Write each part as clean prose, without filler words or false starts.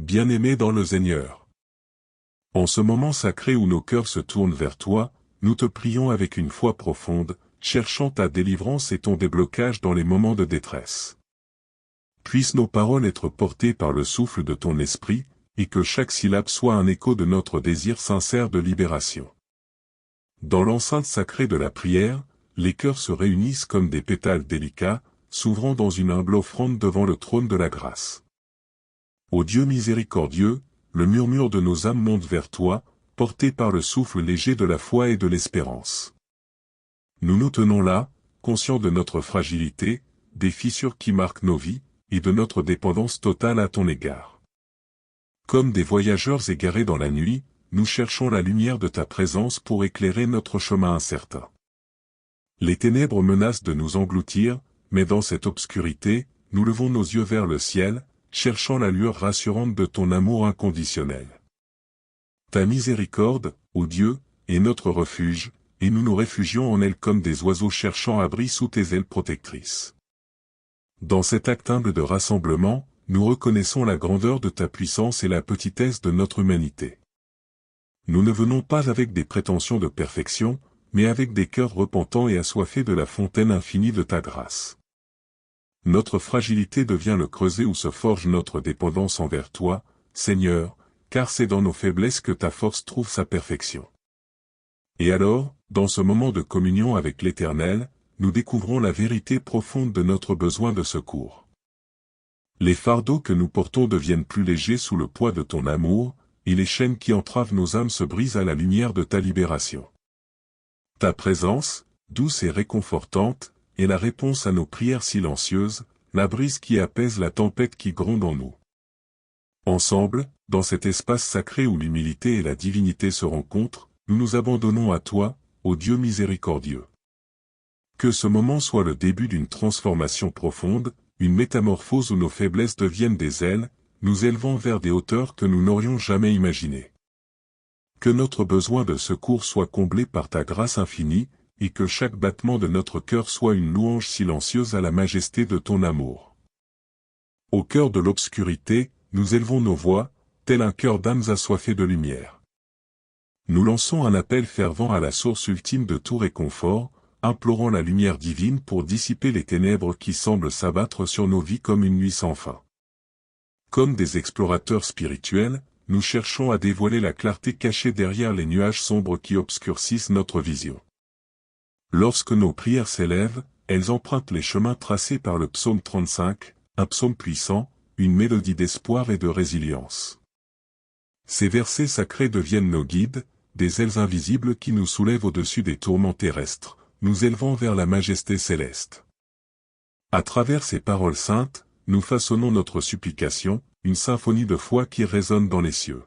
Bien-aimés dans le Seigneur. En ce moment sacré où nos cœurs se tournent vers toi, nous te prions avec une foi profonde, cherchant ta délivrance et ton déblocage dans les moments de détresse. Puissent nos paroles être portées par le souffle de ton esprit, et que chaque syllabe soit un écho de notre désir sincère de libération. Dans l'enceinte sacrée de la prière, les cœurs se réunissent comme des pétales délicats, s'ouvrant dans une humble offrande devant le trône de la grâce. Ô Dieu miséricordieux, le murmure de nos âmes monte vers toi, porté par le souffle léger de la foi et de l'espérance. Nous nous tenons là, conscients de notre fragilité, des fissures qui marquent nos vies, et de notre dépendance totale à ton égard. Comme des voyageurs égarés dans la nuit, nous cherchons la lumière de ta présence pour éclairer notre chemin incertain. Les ténèbres menacent de nous engloutir, mais dans cette obscurité, nous levons nos yeux vers le ciel, cherchant la lueur rassurante de ton amour inconditionnel. Ta miséricorde, ô Dieu, est notre refuge, et nous nous réfugions en elle comme des oiseaux cherchant abri sous tes ailes protectrices. Dans cet acte humble de rassemblement, nous reconnaissons la grandeur de ta puissance et la petitesse de notre humanité. Nous ne venons pas avec des prétentions de perfection, mais avec des cœurs repentants et assoiffés de la fontaine infinie de ta grâce. Notre fragilité devient le creuset où se forge notre dépendance envers toi, Seigneur, car c'est dans nos faiblesses que ta force trouve sa perfection. Et alors, dans ce moment de communion avec l'Éternel, nous découvrons la vérité profonde de notre besoin de secours. Les fardeaux que nous portons deviennent plus légers sous le poids de ton amour, et les chaînes qui entravent nos âmes se brisent à la lumière de ta libération. Ta présence, douce et réconfortante, est la réponse à nos prières silencieuses, la brise qui apaise la tempête qui gronde en nous. Ensemble, dans cet espace sacré où l'humilité et la divinité se rencontrent, nous nous abandonnons à toi, ô Dieu miséricordieux. Que ce moment soit le début d'une transformation profonde, une métamorphose où nos faiblesses deviennent des ailes, nous élevant vers des hauteurs que nous n'aurions jamais imaginées. Que notre besoin de secours soit comblé par ta grâce infinie, et que chaque battement de notre cœur soit une louange silencieuse à la majesté de ton amour. Au cœur de l'obscurité, nous élevons nos voix, tel un cœur d'âmes assoiffées de lumière. Nous lançons un appel fervent à la source ultime de tout réconfort, implorant la lumière divine pour dissiper les ténèbres qui semblent s'abattre sur nos vies comme une nuit sans fin. Comme des explorateurs spirituels, nous cherchons à dévoiler la clarté cachée derrière les nuages sombres qui obscurcissent notre vision. Lorsque nos prières s'élèvent, elles empruntent les chemins tracés par le psaume 35, un psaume puissant, une mélodie d'espoir et de résilience. Ces versets sacrés deviennent nos guides, des ailes invisibles qui nous soulèvent au-dessus des tourments terrestres, nous élevant vers la majesté céleste. À travers ces paroles saintes, nous façonnons notre supplication, une symphonie de foi qui résonne dans les cieux.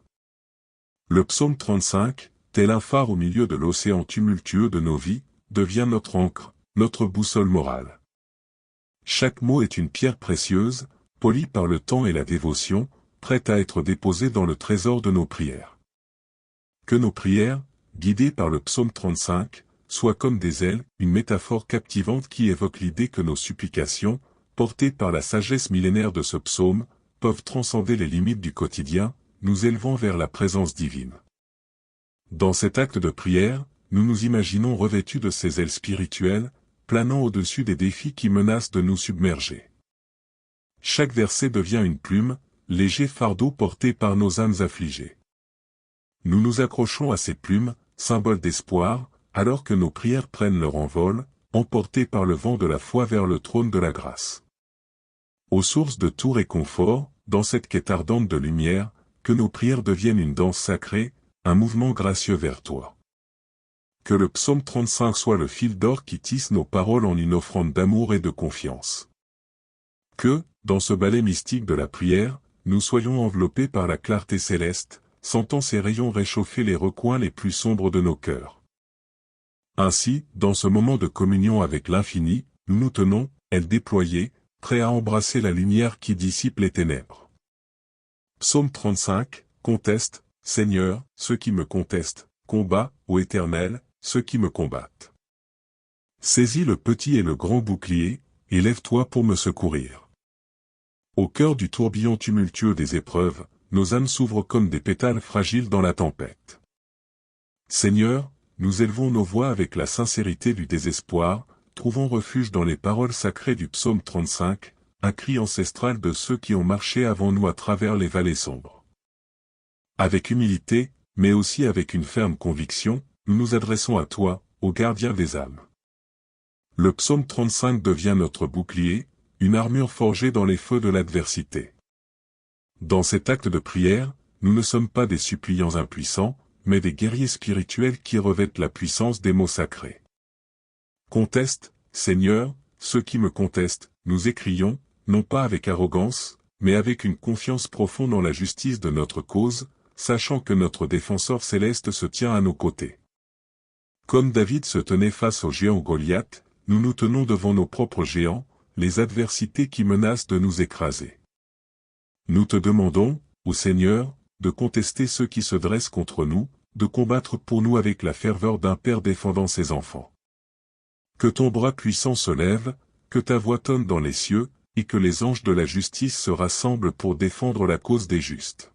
Le psaume 35, tel un phare au milieu de l'océan tumultueux de nos vies, devient notre ancre, notre boussole morale. Chaque mot est une pierre précieuse, polie par le temps et la dévotion, prête à être déposée dans le trésor de nos prières. Que nos prières, guidées par le psaume 35, soient comme des ailes, une métaphore captivante qui évoque l'idée que nos supplications, portées par la sagesse millénaire de ce psaume, peuvent transcender les limites du quotidien, nous élevant vers la présence divine. Dans cet acte de prière, nous nous imaginons revêtus de ces ailes spirituelles, planant au-dessus des défis qui menacent de nous submerger. Chaque verset devient une plume, léger fardeau porté par nos âmes affligées. Nous nous accrochons à ces plumes, symboles d'espoir, alors que nos prières prennent leur envol, emportées par le vent de la foi vers le trône de la grâce. Aux sources de tout réconfort, dans cette quête ardente de lumière, que nos prières deviennent une danse sacrée, un mouvement gracieux vers toi. Que le psaume 35 soit le fil d'or qui tisse nos paroles en une offrande d'amour et de confiance. Que, dans ce ballet mystique de la prière, nous soyons enveloppés par la clarté céleste, sentant ses rayons réchauffer les recoins les plus sombres de nos cœurs. Ainsi, dans ce moment de communion avec l'infini, nous nous tenons, ailes déployées, prêts à embrasser la lumière qui dissipe les ténèbres. Psaume 35, conteste, Seigneur, ceux qui me contestent, combat, ô Éternel, ceux qui me combattent. Saisis le petit et le grand bouclier, et lève-toi pour me secourir. Au cœur du tourbillon tumultueux des épreuves, nos âmes s'ouvrent comme des pétales fragiles dans la tempête. Seigneur, nous élevons nos voix avec la sincérité du désespoir, trouvons refuge dans les paroles sacrées du psaume 35, un cri ancestral de ceux qui ont marché avant nous à travers les vallées sombres. Avec humilité, mais aussi avec une ferme conviction, nous nous adressons à toi, ô gardien des âmes. Le psaume 35 devient notre bouclier, une armure forgée dans les feux de l'adversité. Dans cet acte de prière, nous ne sommes pas des suppliants impuissants, mais des guerriers spirituels qui revêtent la puissance des mots sacrés. Conteste, Seigneur, ceux qui me contestent, nous écrions, non pas avec arrogance, mais avec une confiance profonde en la justice de notre cause, sachant que notre défenseur céleste se tient à nos côtés. Comme David se tenait face au géant Goliath, nous nous tenons devant nos propres géants, les adversités qui menacent de nous écraser. Nous te demandons, ô Seigneur, de contester ceux qui se dressent contre nous, de combattre pour nous avec la ferveur d'un père défendant ses enfants. Que ton bras puissant se lève, que ta voix tonne dans les cieux, et que les anges de la justice se rassemblent pour défendre la cause des justes.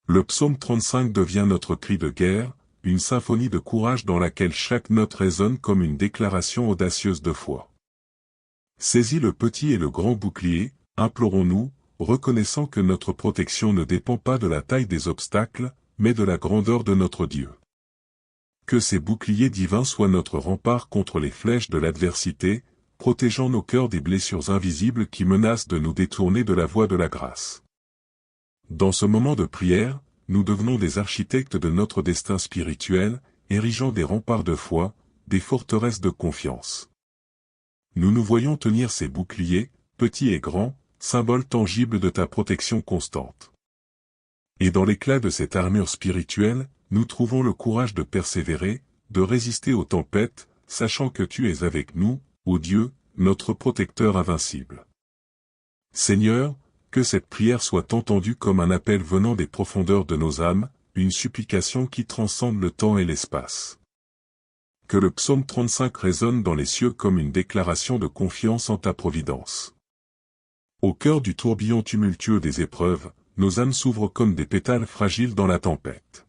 Le psaume 35 devient notre cri de guerre, une symphonie de courage dans laquelle chaque note résonne comme une déclaration audacieuse de foi. Saisis le petit et le grand bouclier, implorons-nous, reconnaissant que notre protection ne dépend pas de la taille des obstacles, mais de la grandeur de notre Dieu. Que ces boucliers divins soient notre rempart contre les flèches de l'adversité, protégeant nos cœurs des blessures invisibles qui menacent de nous détourner de la voie de la grâce. Dans ce moment de prière, nous devenons des architectes de notre destin spirituel, érigeant des remparts de foi, des forteresses de confiance. Nous nous voyons tenir ces boucliers, petits et grands, symboles tangibles de ta protection constante. Et dans l'éclat de cette armure spirituelle, nous trouvons le courage de persévérer, de résister aux tempêtes, sachant que tu es avec nous, ô Dieu, notre protecteur invincible. Seigneur, que cette prière soit entendue comme un appel venant des profondeurs de nos âmes, une supplication qui transcende le temps et l'espace. Que le psaume 35 résonne dans les cieux comme une déclaration de confiance en ta providence. Au cœur du tourbillon tumultueux des épreuves, nos âmes s'ouvrent comme des pétales fragiles dans la tempête.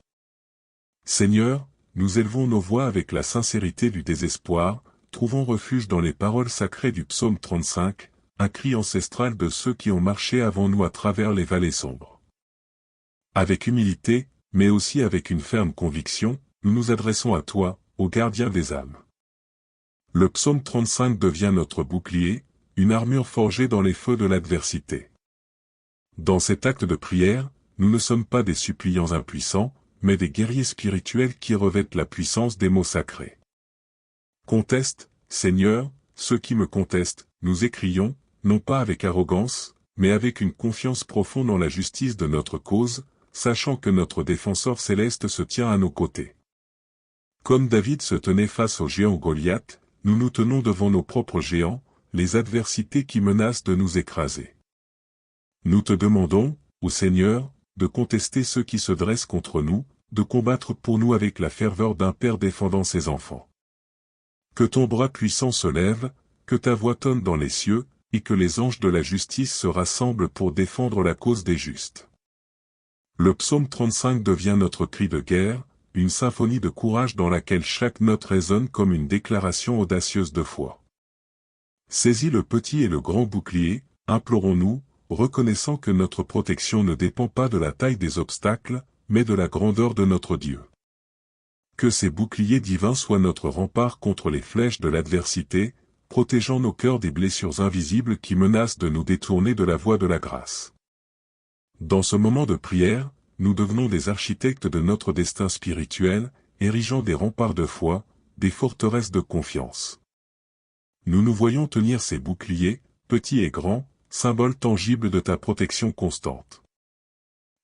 Seigneur, nous élevons nos voix avec la sincérité du désespoir, trouvons refuge dans les paroles sacrées du psaume 35, un cri ancestral de ceux qui ont marché avant nous à travers les vallées sombres. Avec humilité, mais aussi avec une ferme conviction, nous nous adressons à toi, ô gardien des âmes. Le psaume 35 devient notre bouclier, une armure forgée dans les feux de l'adversité. Dans cet acte de prière, nous ne sommes pas des suppliants impuissants, mais des guerriers spirituels qui revêtent la puissance des mots sacrés. Conteste, Seigneur, ceux qui me contestent, nous écrions, non pas avec arrogance, mais avec une confiance profonde en la justice de notre cause, sachant que notre défenseur céleste se tient à nos côtés. Comme David se tenait face au géant Goliath, nous nous tenons devant nos propres géants, les adversités qui menacent de nous écraser. Nous te demandons, ô Seigneur, de contester ceux qui se dressent contre nous, de combattre pour nous avec la ferveur d'un père défendant ses enfants. Que ton bras puissant se lève, que ta voix tonne dans les cieux, et que les anges de la justice se rassemblent pour défendre la cause des justes. Le psaume 35 devient notre cri de guerre, une symphonie de courage dans laquelle chaque note résonne comme une déclaration audacieuse de foi. Saisis le petit et le grand bouclier, implorons-nous, reconnaissant que notre protection ne dépend pas de la taille des obstacles, mais de la grandeur de notre Dieu. Que ces boucliers divins soient notre rempart contre les flèches de l'adversité, protégeant nos cœurs des blessures invisibles qui menacent de nous détourner de la voie de la grâce. Dans ce moment de prière, nous devenons des architectes de notre destin spirituel, érigeant des remparts de foi, des forteresses de confiance. Nous nous voyons tenir ces boucliers, petits et grands, symboles tangibles de ta protection constante.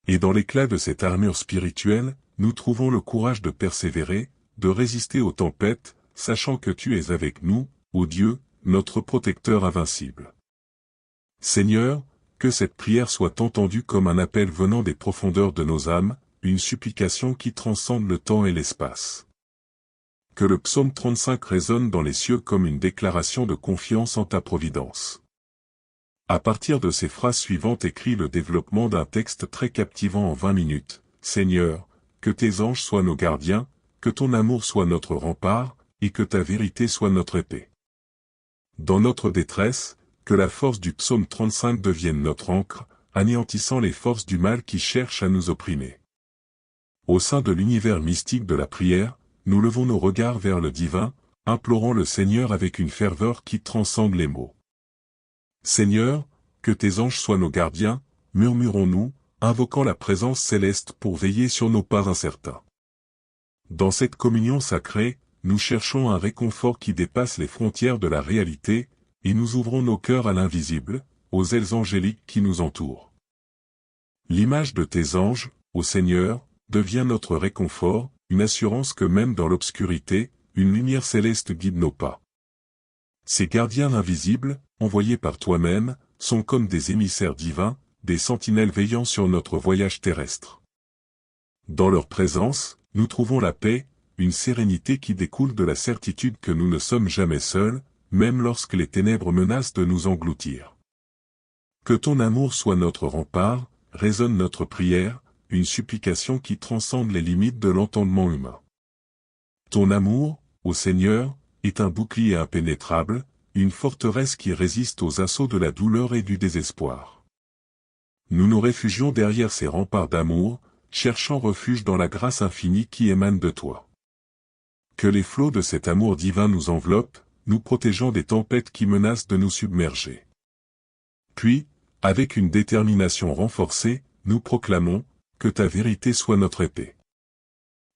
Et dans l'éclat de cette armure spirituelle, nous trouvons le courage de persévérer, de résister aux tempêtes, sachant que tu es avec nous, ô Dieu, notre protecteur invincible. Seigneur, que cette prière soit entendue comme un appel venant des profondeurs de nos âmes, une supplication qui transcende le temps et l'espace. Que le psaume 35 résonne dans les cieux comme une déclaration de confiance en ta providence. À partir de ces phrases suivantes écrit le développement d'un texte très captivant en 20 minutes. Seigneur, que tes anges soient nos gardiens, que ton amour soit notre rempart, et que ta vérité soit notre épée. Dans notre détresse, que la force du psaume 35 devienne notre encre, anéantissant les forces du mal qui cherchent à nous opprimer. Au sein de l'univers mystique de la prière, nous levons nos regards vers le divin, implorant le Seigneur avec une ferveur qui transcende les mots. Seigneur, que tes anges soient nos gardiens, murmurons-nous, invoquant la présence céleste pour veiller sur nos pas incertains. Dans cette communion sacrée, nous cherchons un réconfort qui dépasse les frontières de la réalité, et nous ouvrons nos cœurs à l'invisible, aux ailes angéliques qui nous entourent. L'image de tes anges, ô Seigneur, devient notre réconfort, une assurance que même dans l'obscurité, une lumière céleste guide nos pas. Ces gardiens invisibles, envoyés par toi-même, sont comme des émissaires divins, des sentinelles veillant sur notre voyage terrestre. Dans leur présence, nous trouvons la paix, une sérénité qui découle de la certitude que nous ne sommes jamais seuls, même lorsque les ténèbres menacent de nous engloutir. Que ton amour soit notre rempart, résonne notre prière, une supplication qui transcende les limites de l'entendement humain. Ton amour, ô Seigneur, est un bouclier impénétrable, une forteresse qui résiste aux assauts de la douleur et du désespoir. Nous nous réfugions derrière ces remparts d'amour, cherchant refuge dans la grâce infinie qui émane de toi. Que les flots de cet amour divin nous enveloppent, nous protégeant des tempêtes qui menacent de nous submerger. Puis, avec une détermination renforcée, nous proclamons, que ta vérité soit notre épée.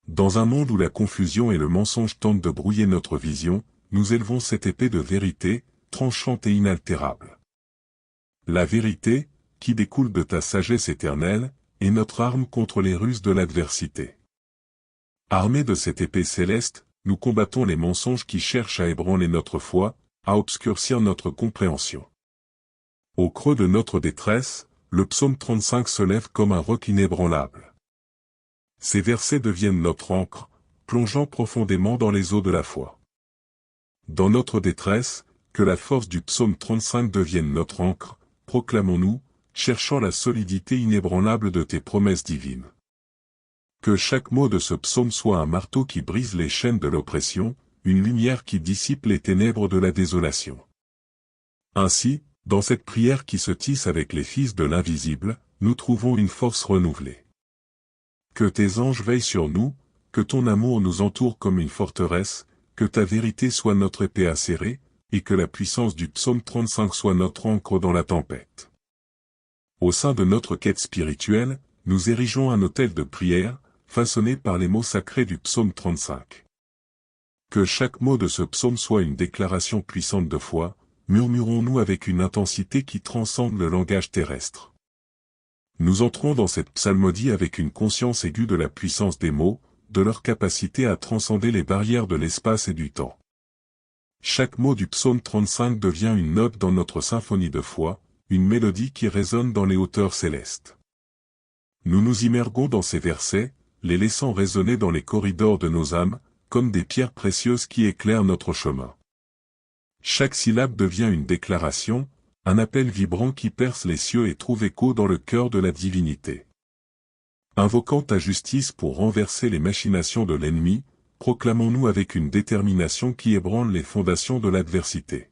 Dans un monde où la confusion et le mensonge tentent de brouiller notre vision, nous élevons cette épée de vérité, tranchante et inaltérable. La vérité, qui découle de ta sagesse éternelle, est notre arme contre les ruses de l'adversité. Armés de cette épée céleste, nous combattons les mensonges qui cherchent à ébranler notre foi, à obscurcir notre compréhension. Au creux de notre détresse, le psaume 35 se lève comme un roc inébranlable. Ces versets deviennent notre encre, plongeant profondément dans les eaux de la foi. Dans notre détresse, que la force du psaume 35 devienne notre encre, proclamons-nous, cherchant la solidité inébranlable de tes promesses divines. Que chaque mot de ce psaume soit un marteau qui brise les chaînes de l'oppression, une lumière qui dissipe les ténèbres de la désolation. Ainsi, dans cette prière qui se tisse avec les fils de l'invisible, nous trouvons une force renouvelée. Que tes anges veillent sur nous, que ton amour nous entoure comme une forteresse, que ta vérité soit notre épée acérée, et que la puissance du psaume 35 soit notre ancre dans la tempête. Au sein de notre quête spirituelle, nous érigeons un autel de prière, façonné par les mots sacrés du psaume 35. Que chaque mot de ce psaume soit une déclaration puissante de foi, murmurons-nous avec une intensité qui transcende le langage terrestre. Nous entrons dans cette psalmodie avec une conscience aiguë de la puissance des mots, de leur capacité à transcender les barrières de l'espace et du temps. Chaque mot du psaume 35 devient une note dans notre symphonie de foi, une mélodie qui résonne dans les hauteurs célestes. Nous nous immergons dans ces versets, les laissant résonner dans les corridors de nos âmes, comme des pierres précieuses qui éclairent notre chemin. Chaque syllabe devient une déclaration, un appel vibrant qui perce les cieux et trouve écho dans le cœur de la divinité. Invoquant ta justice pour renverser les machinations de l'ennemi, proclamons-nous avec une détermination qui ébranle les fondations de l'adversité.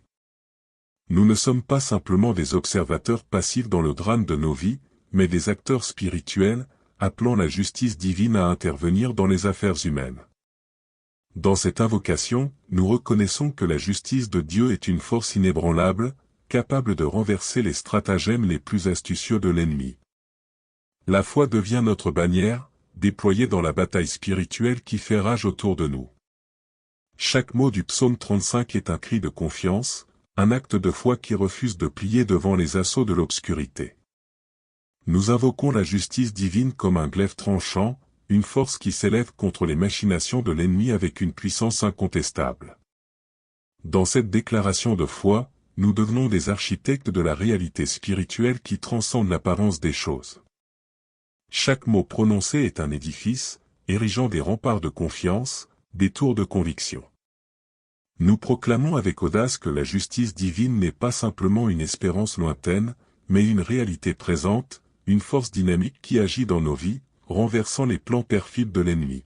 Nous ne sommes pas simplement des observateurs passifs dans le drame de nos vies, mais des acteurs spirituels, appelant la justice divine à intervenir dans les affaires humaines. Dans cette invocation, nous reconnaissons que la justice de Dieu est une force inébranlable, capable de renverser les stratagèmes les plus astucieux de l'ennemi. La foi devient notre bannière, déployée dans la bataille spirituelle qui fait rage autour de nous. Chaque mot du psaume 35 est un cri de confiance, un acte de foi qui refuse de plier devant les assauts de l'obscurité. Nous invoquons la justice divine comme un glaive tranchant, une force qui s'élève contre les machinations de l'ennemi avec une puissance incontestable. Dans cette déclaration de foi, nous devenons des architectes de la réalité spirituelle qui transcende l'apparence des choses. Chaque mot prononcé est un édifice, érigeant des remparts de confiance, des tours de conviction. Nous proclamons avec audace que la justice divine n'est pas simplement une espérance lointaine, mais une réalité présente, une force dynamique qui agit dans nos vies, renversant les plans perfides de l'ennemi.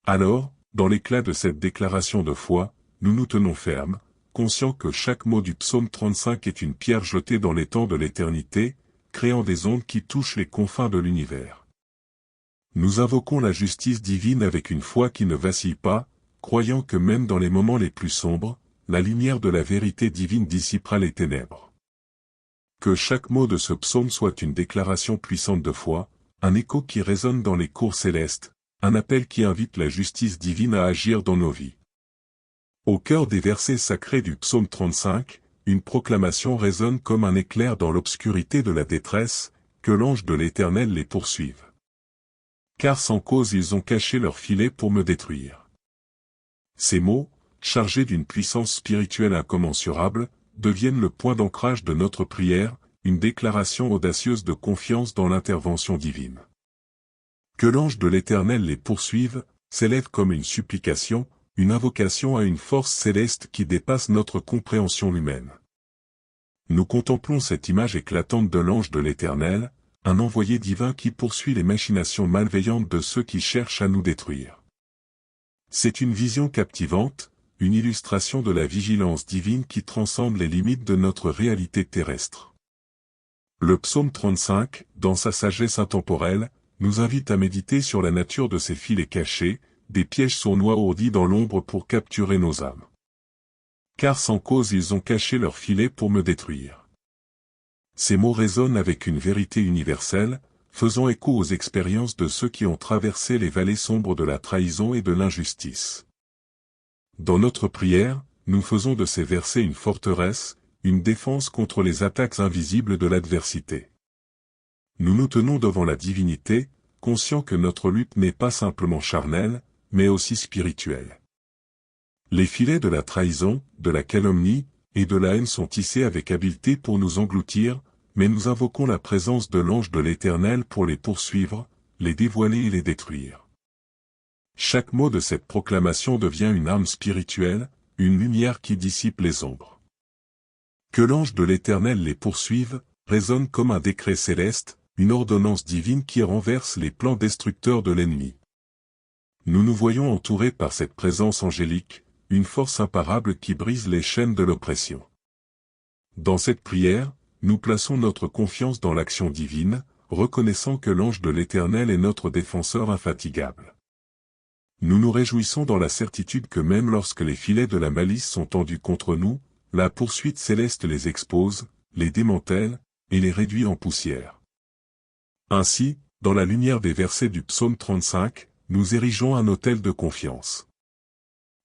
Alors, dans l'éclat de cette déclaration de foi, nous nous tenons fermes, conscients que chaque mot du psaume 35 est une pierre jetée dans l'étang de l'éternité, créant des ondes qui touchent les confins de l'univers. Nous invoquons la justice divine avec une foi qui ne vacille pas, croyant que même dans les moments les plus sombres, la lumière de la vérité divine dissipera les ténèbres. Que chaque mot de ce psaume soit une déclaration puissante de foi, un écho qui résonne dans les cours célestes, un appel qui invite la justice divine à agir dans nos vies. Au cœur des versets sacrés du psaume 35, une proclamation résonne comme un éclair dans l'obscurité de la détresse, que l'ange de l'Éternel les poursuive. Car sans cause ils ont caché leur filet pour me détruire. Ces mots, chargés d'une puissance spirituelle incommensurable, deviennent le point d'ancrage de notre prière, une déclaration audacieuse de confiance dans l'intervention divine. Que l'ange de l'Éternel les poursuive, s'élève comme une supplication, une invocation à une force céleste qui dépasse notre compréhension humaine. Nous contemplons cette image éclatante de l'ange de l'Éternel, un envoyé divin qui poursuit les machinations malveillantes de ceux qui cherchent à nous détruire. C'est une vision captivante, une illustration de la vigilance divine qui transcende les limites de notre réalité terrestre. Le psaume 35, dans sa sagesse intemporelle, nous invite à méditer sur la nature de ces filets cachés, des pièges sournois ourdis dans l'ombre pour capturer nos âmes. Car sans cause ils ont caché leur filet pour me détruire. Ces mots résonnent avec une vérité universelle, faisant écho aux expériences de ceux qui ont traversé les vallées sombres de la trahison et de l'injustice. Dans notre prière, nous faisons de ces versets une forteresse, une défense contre les attaques invisibles de l'adversité. Nous nous tenons devant la divinité, conscients que notre lutte n'est pas simplement charnelle, mais aussi spirituelle. Les filets de la trahison, de la calomnie, et de la haine sont tissés avec habileté pour nous engloutir, mais nous invoquons la présence de l'ange de l'Éternel pour les poursuivre, les dévoiler et les détruire. Chaque mot de cette proclamation devient une arme spirituelle, une lumière qui dissipe les ombres. Que l'ange de l'Éternel les poursuive, résonne comme un décret céleste, une ordonnance divine qui renverse les plans destructeurs de l'ennemi. Nous nous voyons entourés par cette présence angélique, une force imparable qui brise les chaînes de l'oppression. Dans cette prière, nous plaçons notre confiance dans l'action divine, reconnaissant que l'ange de l'Éternel est notre défenseur infatigable. Nous nous réjouissons dans la certitude que même lorsque les filets de la malice sont tendus contre nous, la poursuite céleste les expose, les démantèle, et les réduit en poussière. Ainsi, dans la lumière des versets du psaume 35, nous érigeons un autel de confiance.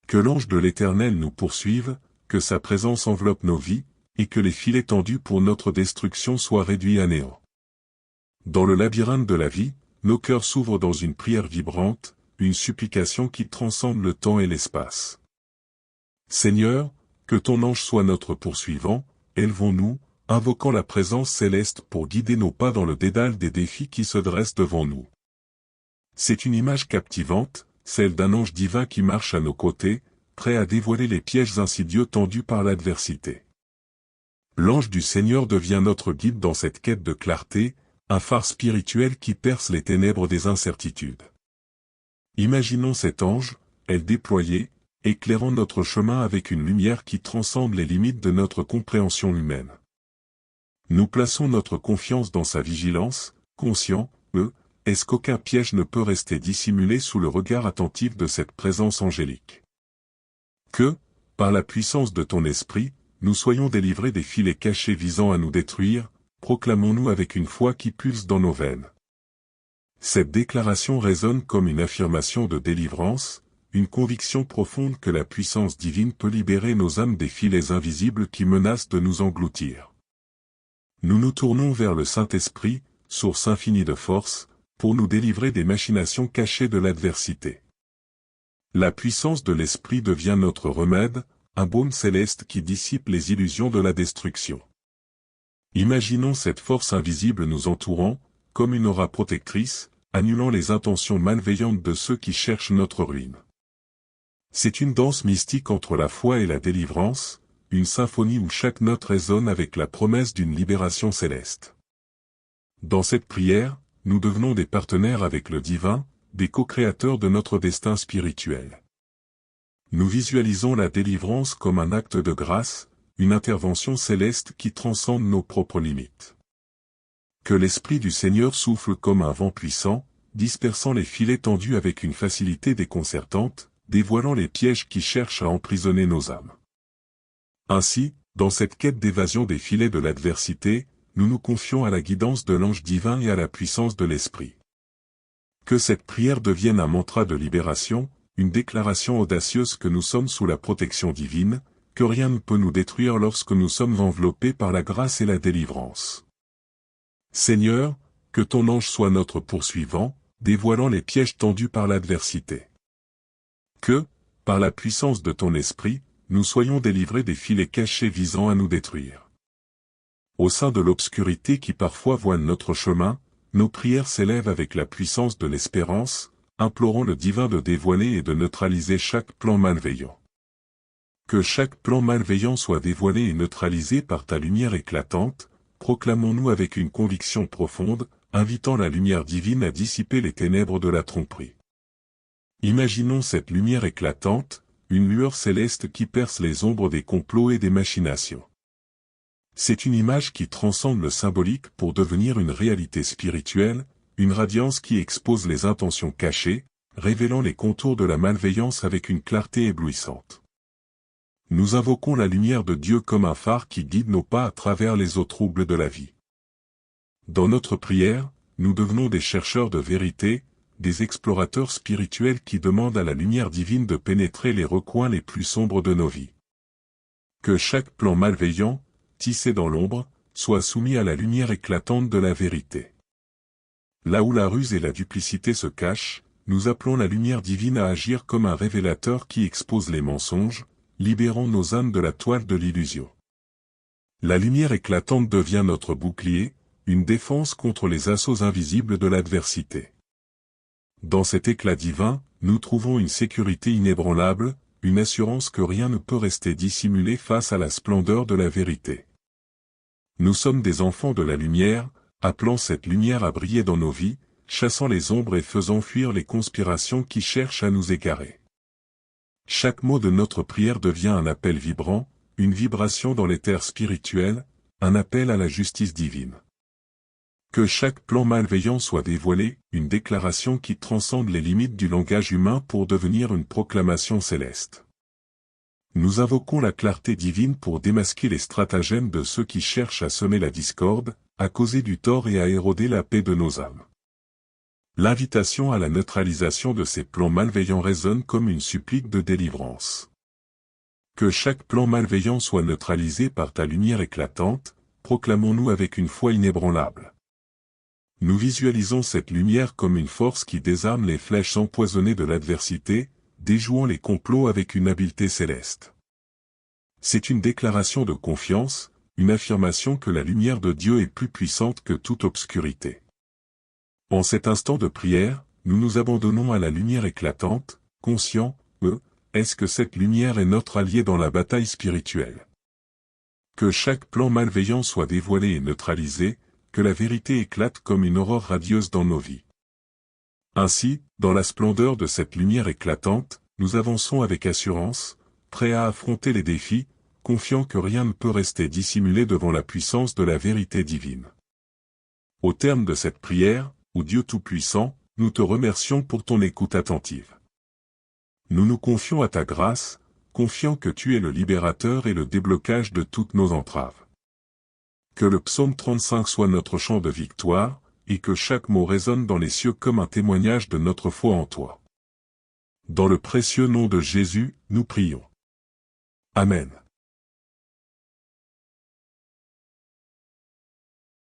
Que l'ange de l'Éternel nous poursuive, que sa présence enveloppe nos vies, et que les filets tendus pour notre destruction soient réduits à néant. Dans le labyrinthe de la vie, nos cœurs s'ouvrent dans une prière vibrante, une supplication qui transcende le temps et l'espace. Seigneur, que ton ange soit notre poursuivant, élevons-nous, invoquant la présence céleste pour guider nos pas dans le dédale des défis qui se dressent devant nous. C'est une image captivante, celle d'un ange divin qui marche à nos côtés, prêt à dévoiler les pièges insidieux tendus par l'adversité. L'ange du Seigneur devient notre guide dans cette quête de clarté, un phare spirituel qui perce les ténèbres des incertitudes. Imaginons cet ange, aile déployée, éclairant notre chemin avec une lumière qui transcende les limites de notre compréhension humaine. Nous plaçons notre confiance dans sa vigilance, conscients, est-ce qu'aucun piège ne peut rester dissimulé sous le regard attentif de cette présence angélique. Que, par la puissance de ton esprit, nous soyons délivrés des filets cachés visant à nous détruire, proclamons-nous avec une foi qui pulse dans nos veines. Cette déclaration résonne comme une affirmation de délivrance, une conviction profonde que la puissance divine peut libérer nos âmes des filets invisibles qui menacent de nous engloutir. Nous nous tournons vers le Saint-Esprit, source infinie de force, pour nous délivrer des machinations cachées de l'adversité. La puissance de l'Esprit devient notre remède, un baume céleste qui dissipe les illusions de la destruction. Imaginons cette force invisible nous entourant, comme une aura protectrice, annulant les intentions malveillantes de ceux qui cherchent notre ruine. C'est une danse mystique entre la foi et la délivrance, une symphonie où chaque note résonne avec la promesse d'une libération céleste. Dans cette prière, nous devenons des partenaires avec le divin, des co-créateurs de notre destin spirituel. Nous visualisons la délivrance comme un acte de grâce, une intervention céleste qui transcende nos propres limites. Que l'Esprit du Seigneur souffle comme un vent puissant, dispersant les filets tendus avec une facilité déconcertante, dévoilant les pièges qui cherchent à emprisonner nos âmes. Ainsi, dans cette quête d'évasion des filets de l'adversité, nous nous confions à la guidance de l'ange divin et à la puissance de l'Esprit. Que cette prière devienne un mantra de libération, une déclaration audacieuse que nous sommes sous la protection divine, que rien ne peut nous détruire lorsque nous sommes enveloppés par la grâce et la délivrance. Seigneur, que ton ange soit notre poursuivant, dévoilant les pièges tendus par l'adversité. Que, par la puissance de ton esprit, nous soyons délivrés des filets cachés visant à nous détruire. Au sein de l'obscurité qui parfois voile notre chemin, nos prières s'élèvent avec la puissance de l'espérance, implorant le divin de dévoiler et de neutraliser chaque plan malveillant. Que chaque plan malveillant soit dévoilé et neutralisé par ta lumière éclatante, proclamons-nous avec une conviction profonde, invitant la lumière divine à dissiper les ténèbres de la tromperie. Imaginons cette lumière éclatante, une lueur céleste qui perce les ombres des complots et des machinations. C'est une image qui transcende le symbolique pour devenir une réalité spirituelle, une radiance qui expose les intentions cachées, révélant les contours de la malveillance avec une clarté éblouissante. Nous invoquons la lumière de Dieu comme un phare qui guide nos pas à travers les eaux troubles de la vie. Dans notre prière, nous devenons des chercheurs de vérité, des explorateurs spirituels qui demandent à la lumière divine de pénétrer les recoins les plus sombres de nos vies. Que chaque plan malveillant, tissé dans l'ombre, soit soumis à la lumière éclatante de la vérité. Là où la ruse et la duplicité se cachent, nous appelons la lumière divine à agir comme un révélateur qui expose les mensonges, libérant nos âmes de la toile de l'illusion. La lumière éclatante devient notre bouclier, une défense contre les assauts invisibles de l'adversité. Dans cet éclat divin, nous trouvons une sécurité inébranlable, une assurance que rien ne peut rester dissimulé face à la splendeur de la vérité. Nous sommes des enfants de la lumière, appelant cette lumière à briller dans nos vies, chassant les ombres et faisant fuir les conspirations qui cherchent à nous égarer. Chaque mot de notre prière devient un appel vibrant, une vibration dans l'éther spirituel, un appel à la justice divine. Que chaque plan malveillant soit dévoilé, une déclaration qui transcende les limites du langage humain pour devenir une proclamation céleste. Nous invoquons la clarté divine pour démasquer les stratagèmes de ceux qui cherchent à semer la discorde, à causer du tort et à éroder la paix de nos âmes. L'invitation à la neutralisation de ces plans malveillants résonne comme une supplique de délivrance. Que chaque plan malveillant soit neutralisé par ta lumière éclatante, proclamons-nous avec une foi inébranlable. Nous visualisons cette lumière comme une force qui désarme les flèches empoisonnées de l'adversité, déjouant les complots avec une habileté céleste. C'est une déclaration de confiance, une affirmation que la lumière de Dieu est plus puissante que toute obscurité. En cet instant de prière, nous nous abandonnons à la lumière éclatante, conscients, est-ce que cette lumière est notre allié dans la bataille spirituelle. Que chaque plan malveillant soit dévoilé et neutralisé, que la vérité éclate comme une aurore radieuse dans nos vies. Ainsi, dans la splendeur de cette lumière éclatante, nous avançons avec assurance, prêts à affronter les défis, confiants que rien ne peut rester dissimulé devant la puissance de la vérité divine. Au terme de cette prière, ô Dieu Tout-Puissant, nous te remercions pour ton écoute attentive. Nous nous confions à ta grâce, confiant que tu es le libérateur et le déblocage de toutes nos entraves. Que le psaume 35 soit notre chant de victoire, et que chaque mot résonne dans les cieux comme un témoignage de notre foi en toi. Dans le précieux nom de Jésus, nous prions. Amen.